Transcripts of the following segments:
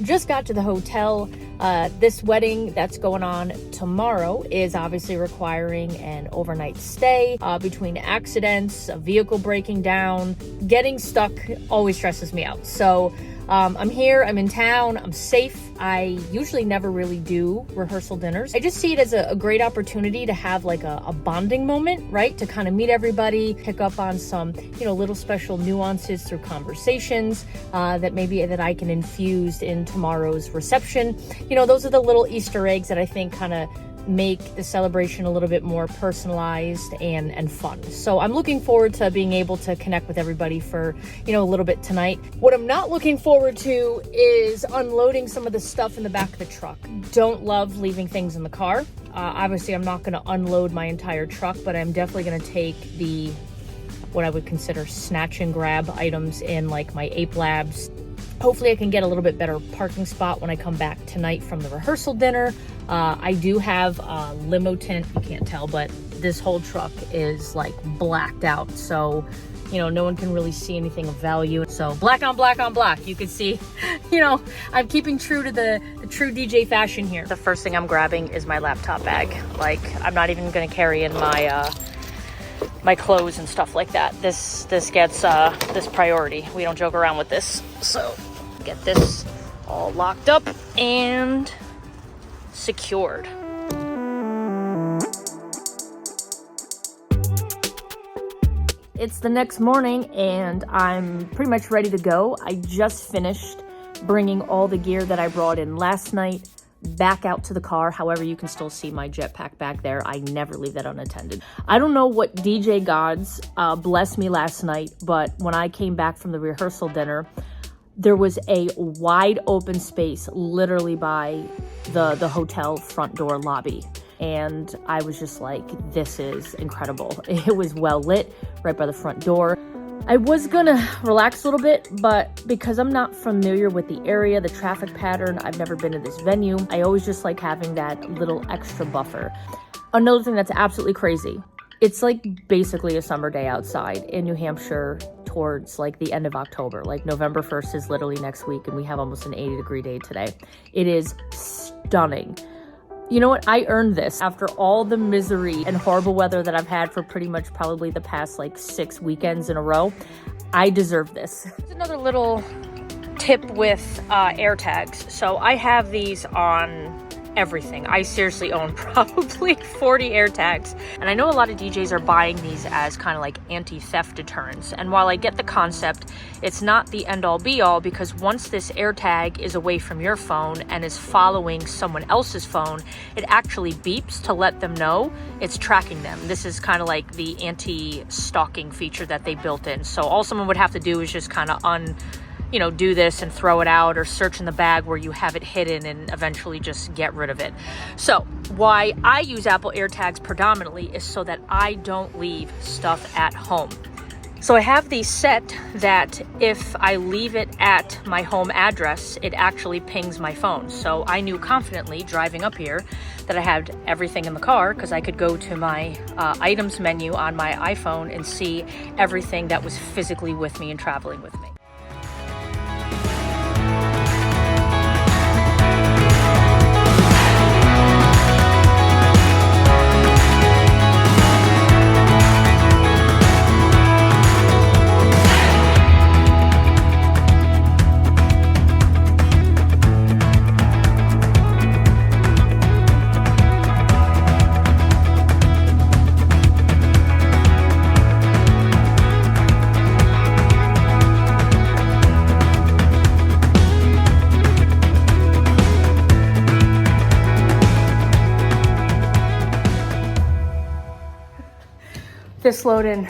just got to the hotel. This wedding that's going on tomorrow is obviously requiring an overnight stay. Between accidents, a vehicle breaking down, getting stuck always stresses me out. So I'm here, I'm in town, I'm safe. I usually never really do rehearsal dinners. I just see it as a great opportunity to have like a bonding moment, right? To kind of meet everybody, pick up on some, little special nuances through conversations that I can infuse in tomorrow's reception. Those are the little Easter eggs that I think kind of make the celebration a little bit more personalized and fun. So I'm looking forward to being able to connect with everybody for, a little bit tonight. What I'm not looking forward to is unloading some of the stuff in the back of the truck. Don't love leaving things in the car. Obviously, I'm not going to unload my entire truck, but I'm definitely going to take what I would consider snatch and grab items in like my Ape Labs. Hopefully I can get a little bit better parking spot when I come back tonight from the rehearsal dinner. I do have a limo tint. You can't tell, but this whole truck is like blacked out. So, no one can really see anything of value. So black on black on black, you can see, I'm keeping true to the true DJ fashion here. The first thing I'm grabbing is my laptop bag. Like, I'm not even gonna carry in my clothes and stuff like that. This gets this priority. We don't joke around with this. So get this all locked up and secured. It's the next morning and I'm pretty much ready to go. I just finished bringing all the gear that I brought in last night back out to the car. However, you can still see my jetpack back there. I never leave that unattended. I don't know what DJ gods blessed me last night, but when I came back from the rehearsal dinner, there was a wide open space literally by the hotel front door lobby. And I was just like, this is incredible. It was well lit right by the front door. I was gonna relax a little bit, but because I'm not familiar with the area, the traffic pattern, I've never been to this venue, I always just like having that little extra buffer. Another thing that's absolutely crazy, it's like basically a summer day outside in New Hampshire towards like the end of October. Like November 1st is literally next week and we have almost an 80-degree day today. It is stunning. You know what? I earned this after all the misery and horrible weather that I've had for pretty much probably the past like 6 weekends in a row. I deserve this. Here's another little tip with AirTags. So I have these on everything. I seriously own probably 40 AirTags. And I know a lot of DJs are buying these as kind of like anti-theft deterrents. And while I get the concept, it's not the end-all be-all, because once this AirTag is away from your phone and is following someone else's phone, it actually beeps to let them know it's tracking them. This is kind of like the anti-stalking feature that they built in. So all someone would have to do is just kind of do this and throw it out, or search in the bag where you have it hidden and eventually just get rid of it. So why I use Apple AirTags predominantly is so that I don't leave stuff at home. So I have these set that if I leave it at my home address, it actually pings my phone. So I knew confidently driving up here that I had everything in the car, because I could go to my items menu on my iPhone and see everything that was physically with me and traveling with me. This load-in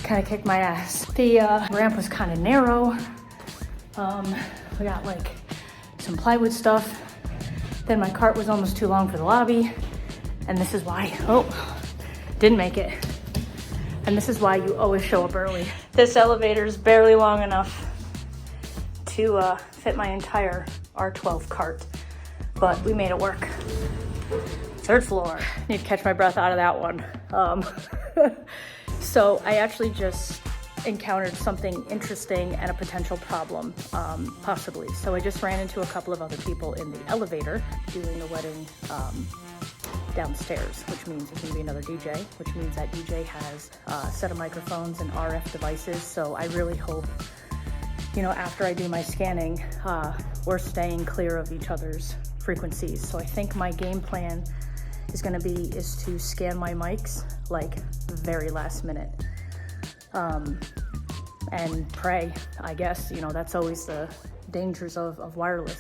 kind of kicked my ass. The ramp was kind of narrow. We got like some plywood stuff. Then my cart was almost too long for the lobby. And this is why, didn't make it. And this is why you always show up early. This elevator is barely long enough to fit my entire R12 cart, but we made it work. 3rd floor. Need to catch my breath out of that one. So I actually just encountered something interesting and a potential problem, possibly. So I just ran into a couple of other people in the elevator doing the wedding downstairs, which means it's gonna be another DJ, which means that DJ has a set of microphones and RF devices. So I really hope, you know, after I do my scanning, we're staying clear of each other's frequencies. So I think my game plan is to scan my mics like very last minute. And pray, I guess, you know, that's always the dangers of wireless.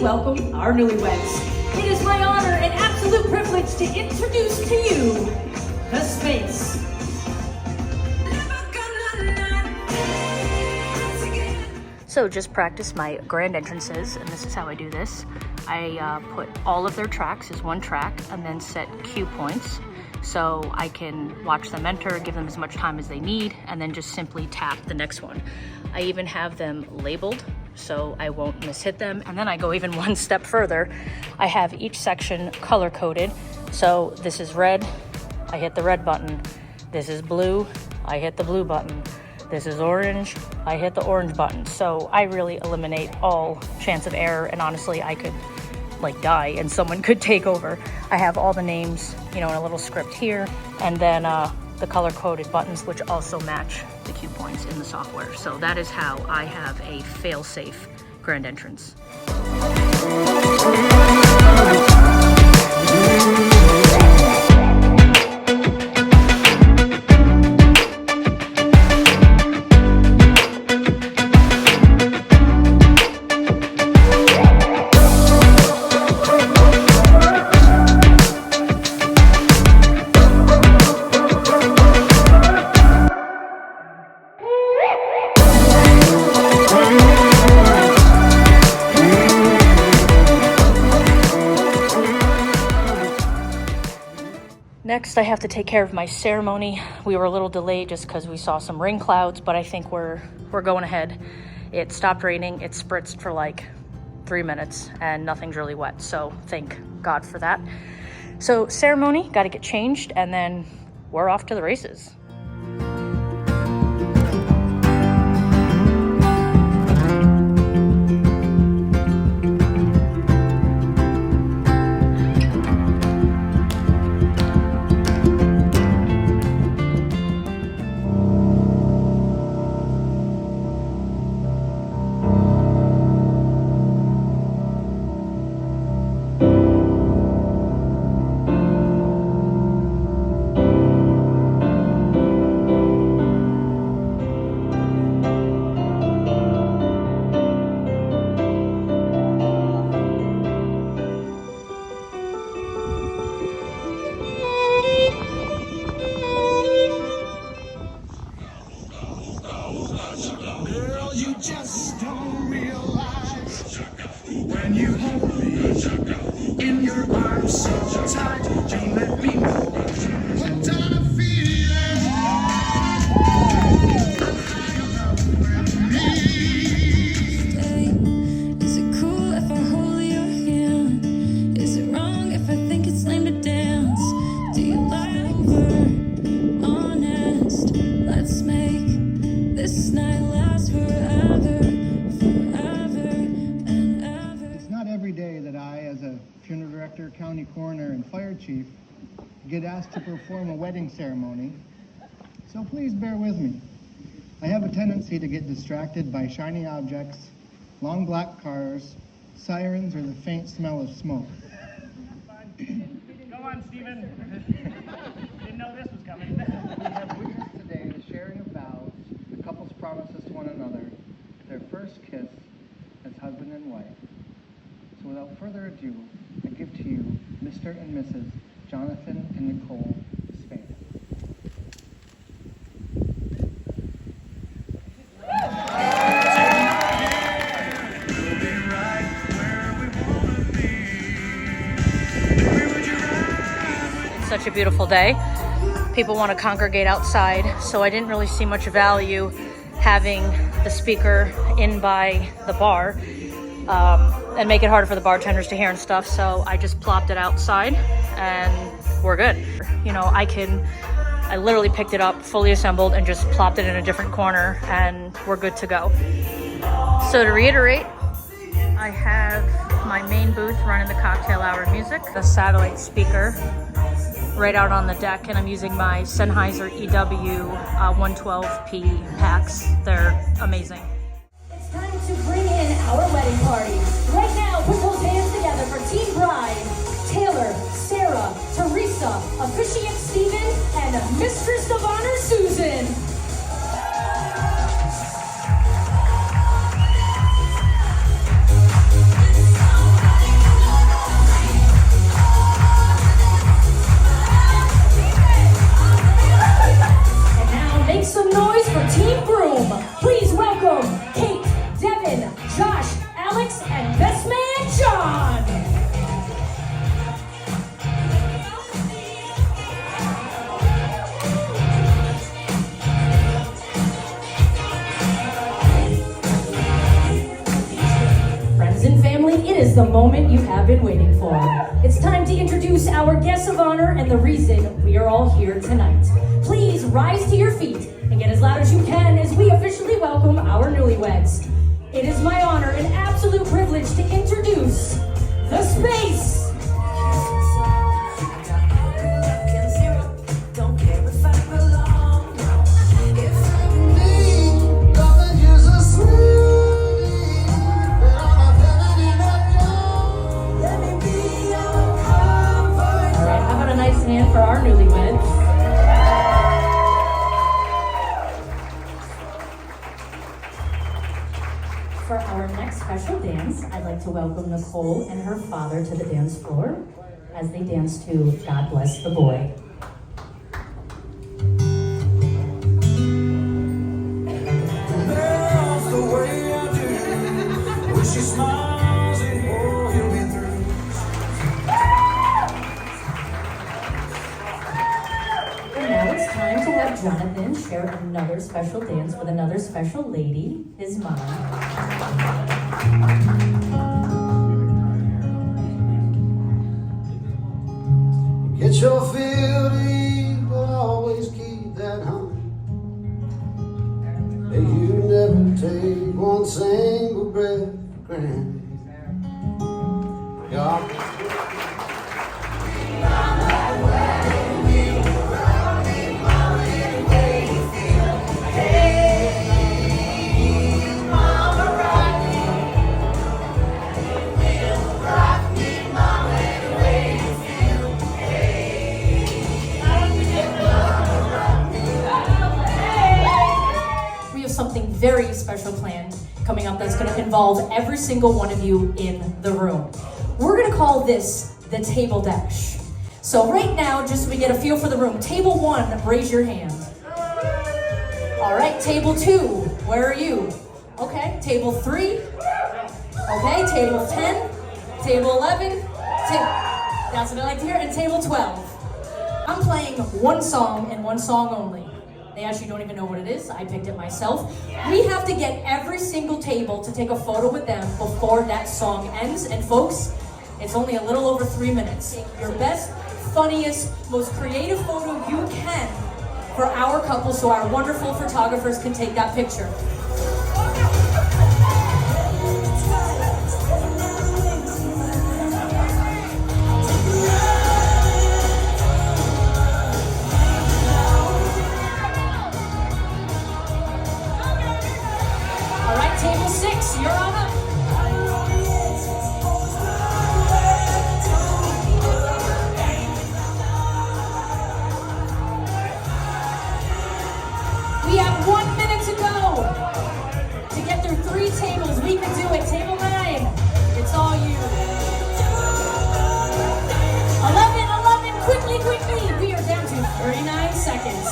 Welcome our newlyweds. It is my honor and absolute privilege to introduce to you the space. So just practice my grand entrances, and this is how I do this. I put all of their tracks as one track and then set cue points so I can watch them enter, give them as much time as they need, and then just simply tap the next one. I even have them labeled so I won't mishit them. And then I go even one step further. I have each section color coded. So this is red, I hit the red button. This is blue, I hit the blue button. This is orange, I hit the orange button. So I really eliminate all chance of error, and honestly, I could like die and someone could take over. I have all the names, you know, in a little script here, and then the color-coded buttons, which also match the cue points in the software. So that is how I have a fail-safe grand entrance. Next, I have to take care of my ceremony. We were a little delayed just because we saw some rain clouds, but I think we're going ahead. It stopped raining. It spritzed for like 3 minutes and nothing's really wet. So thank God for that. So ceremony, got to get changed, and then we're off to the races. just don't realize when you hold me in your arms so tight. You let me know what kind of feeling I'm high above me. Is it cool if I hold your hand? Is it wrong if I think it's lame to dance? Do you like we're honest? Let's make this night last forever, forever and ever. It's not every day that I, as a funeral director, county coroner, and fire chief, get asked to perform a wedding ceremony, so please bear with me. I have a tendency to get distracted by shiny objects, long black cars, sirens, or the faint smell of smoke. Go on, Stephen. Didn't know this was coming. We have witnessed today the sharing of vows, the couple's promises to one another, their first kiss as husband and wife. So without further ado, I give to you Mr. and Mrs. Jonathan and Nicole Spade. such a beautiful day. People want to congregate outside, so I didn't really see much value having the speaker in by the bar and make it harder for the bartenders to hear and stuff. So I just plopped it outside and we're good. You know, I literally picked it up fully assembled and just plopped it in a different corner and we're good to go. So to reiterate, I have my main booth running the cocktail hour music, the satellite speaker right out on the deck, and I'm using my Sennheiser EW 112P packs. They're amazing. It's time to bring in our wedding party. Right now, put those hands together for Team Bride, Taylor, Sarah, Teresa, Officiant Steven, and Mistress of Honor Susan. Make some noise for Team Broom. Please welcome Kate, Devin, Josh, Alex, and best man John. Friends and family, it is the moment you have been waiting for. It's time to introduce our guests of honor and the reason we are all here tonight. Please rise to your feet and get as loud as you can as we officially welcome our newlyweds. It is my honor and absolute privilege to introduce the Space. All right, how about a nice hand for our newlyweds? For our next special dance, I'd like to welcome Nicole and her father to the dance floor as they dance to God Bless the Boy. And now it's time to have Jonathan share another special dance with another special lady, his mom. Get your fill to eat, but always keep that hunger. And you never take one single breath for granted. God. Something very special planned coming up that's going to involve every single one of you in the room. We're going to call this the Table Dash. So right now, just so we get a feel for the room, table 1, raise your hand. All right, table 2, where are you? Okay, table 3. Okay, table 10, table 11, that's what I like to hear, and table 12. I'm playing one song and one song only. They actually don't even know what it is. I picked it myself. We have to get every single table to take a photo with them before that song ends. And folks, it's only a little over 3 minutes. Your best, funniest, most creative photo you can for our couple so our wonderful photographers can take that picture. Table 6, you're on up. We have 1 minute to go to get through 3 tables. We can do it. Table 9, it's all you. 11, quickly. We are down to 39 seconds.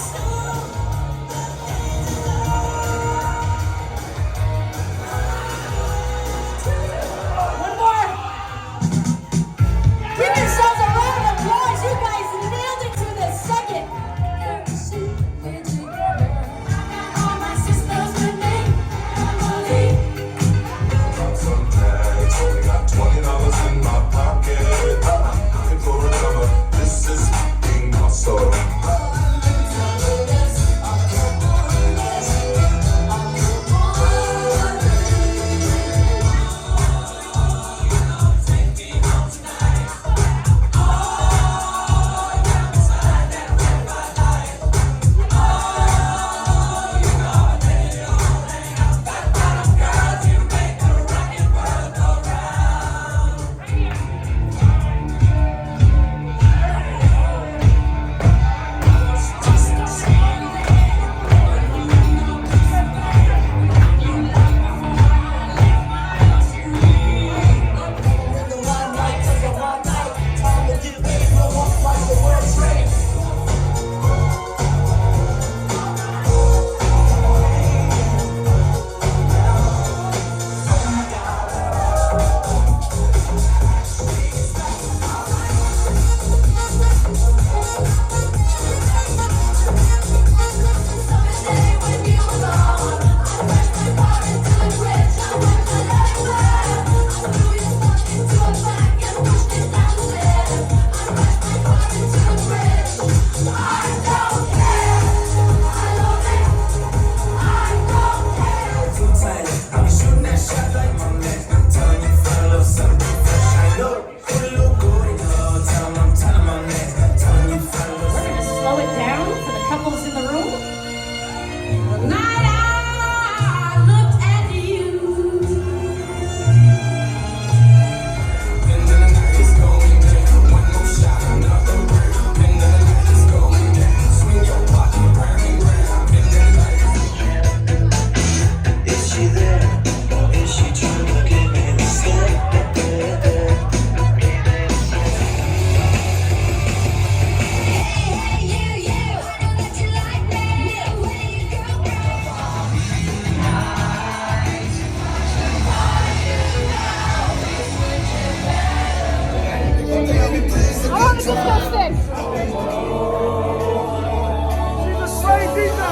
She's a slave deeper.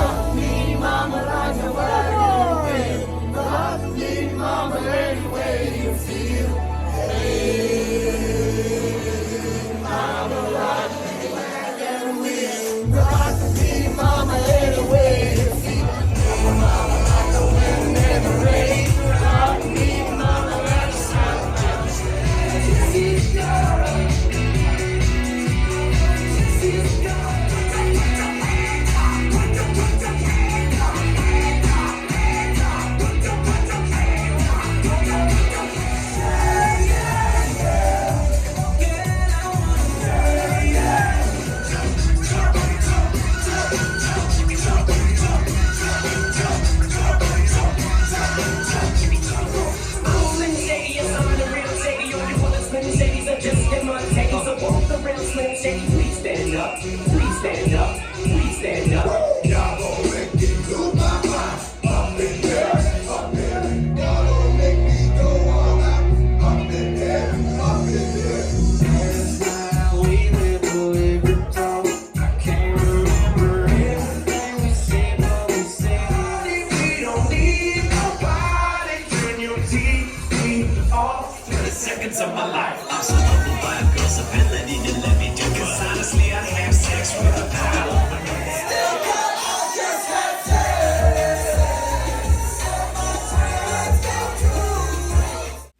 Seconds of my life. I'm so humbled by a girl's ability to let me do it. 'Cause honestly, I have sex with a pal.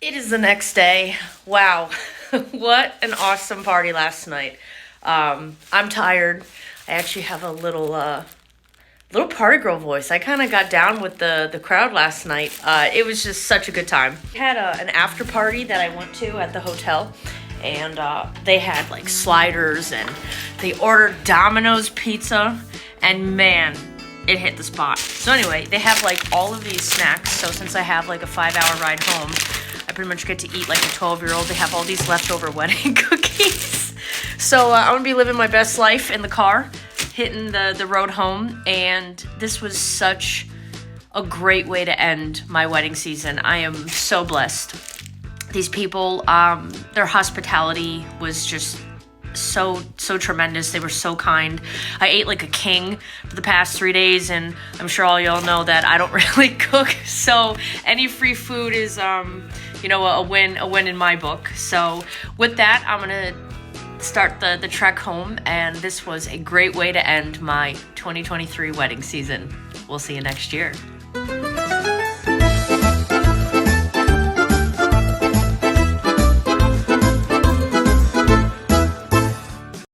It is the next day. Wow. What an awesome party last night. I'm tired. I actually have a little party girl voice. I kind of got down with the crowd last night. It was just such a good time. We had an after party that I went to at the hotel, and they had like sliders, and they ordered Domino's pizza, and man, it hit the spot. So anyway, they have like all of these snacks. So since I have like a 5-hour ride home, I pretty much get to eat like a 12-year-old. They have all these leftover wedding cookies. So I'm gonna be living my best life in the car, hitting the road home, and this was such a great way to end my wedding season. I am so blessed. These people, their hospitality was just so tremendous. They were so kind. I ate like a king for the past 3 days, and I'm sure all y'all know that I don't really cook, so any free food is you know, a win in my book. So with that, I'm gonna start the trek home, and this was a great way to end my 2023 wedding season. We'll see you next year.